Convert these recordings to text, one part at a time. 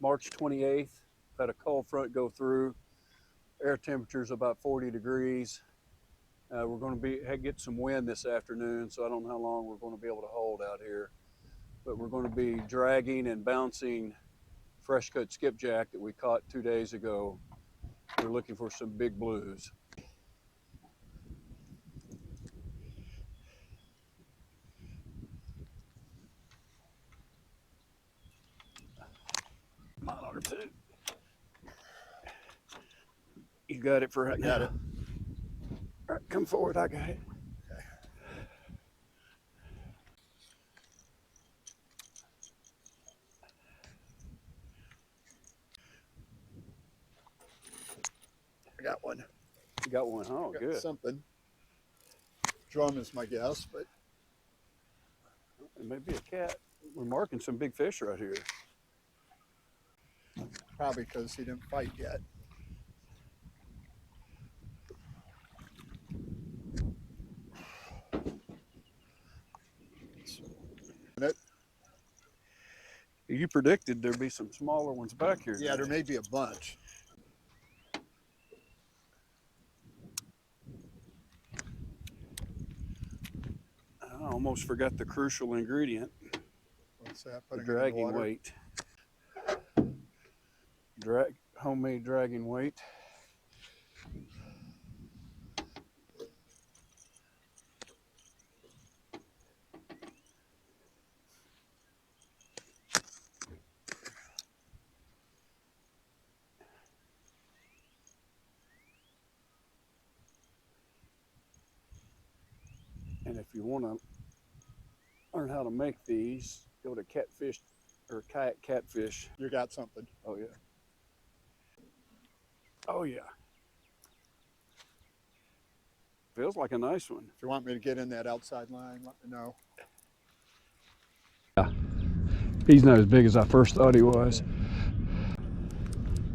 March 28th. Had a cold front go through. Air temperature is about 40 degrees. We're going to get some wind this afternoon, so I don't know how long we're going to be able to hold out here. But we're going to be dragging and bouncing fresh cut skipjack that we caught 2 days ago. We're looking for some big blues. Mile or two. You got it for right now? I got it. All right, come forward, I got it. Okay. I got one. You got one? Oh, Got good. something. Drum is my guess, but It may be a cat. We're marking some big fish right here. probably because he didn't fight yet. You predicted there'd be some smaller ones back here. Yeah, there may be a bunch. I almost forgot the crucial ingredient. What's that? The Putting it in the dragging water? weight. Homemade dragging weight. And if you want to learn how to make these, go to Catfish or Kayak Catfish. You got something. Oh yeah. Oh yeah. Feels like a nice one. If you want me to get in that outside line, let me know. Yeah. He's not as big as I first thought he was.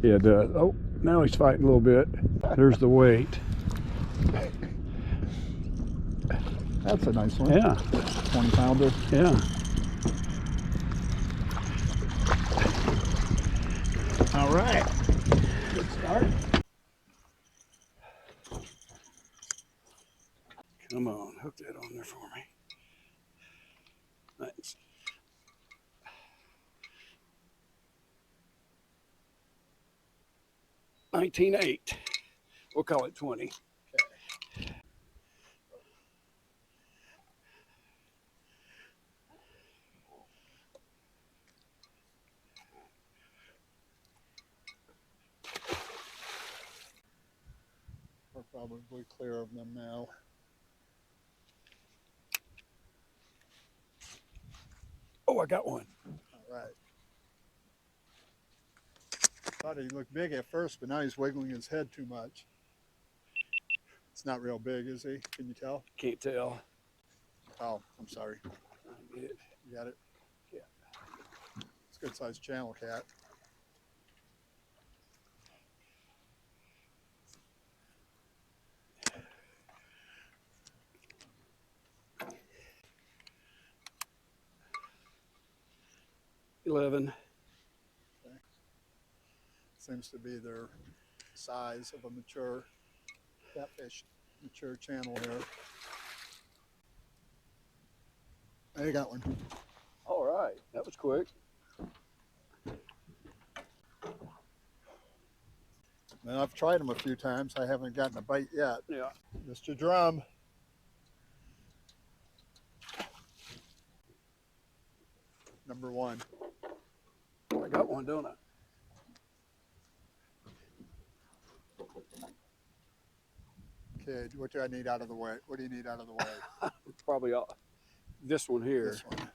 Yeah, it does. Oh, now he's fighting a little bit. There's the weight. That's a nice one. Yeah. 20 pounder. Yeah. All right. Good start. Come on, hook that on there for me. Thanks. $19.8. We'll call it 20. Okay. We're probably clear of them now. Oh, I got one. All right. Thought he looked big at first, but now he's wiggling his head too much. It's not real big, is he? Can you tell? Can't tell. Oh, I'm sorry. I get it. You got it? Yeah. It's a good sized channel cat. $11. Okay. Seems to be their size of a mature catfish, mature channel here. I got one. All right, that was quick. And I've tried them a few times. I haven't gotten a bite yet. Yeah. Mr. Drum. Number one. I got one, don't I? Okay, what do I need out of the way? What do you need out of the way? Probably this one here. This one.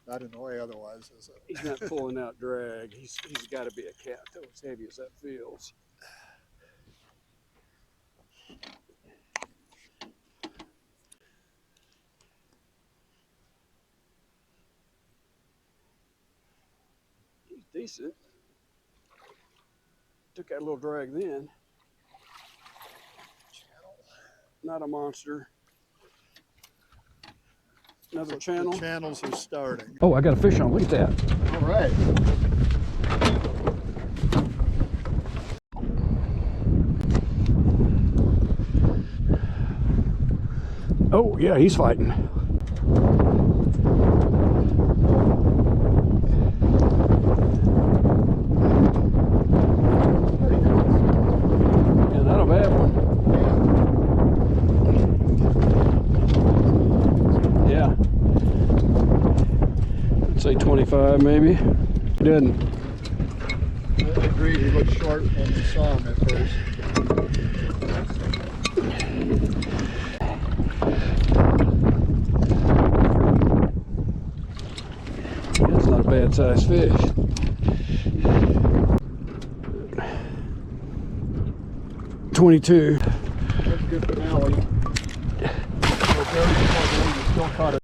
Not in the way otherwise, is it? He's not pulling out drag. He's got to be a cat, though, as heavy as that feels. He's decent. Took that little drag then. Not a monster. Another channel. The channels are starting. Oh, I got a fish on. Look at that. All right. Oh, yeah, he's fighting. Yeah, not a bad one. Yeah. I'd say 25 maybe. Didn't. I agree, he looked short when we saw him at first. That's not a bad sized fish. $22. That's a good finale. So Barry still caught it.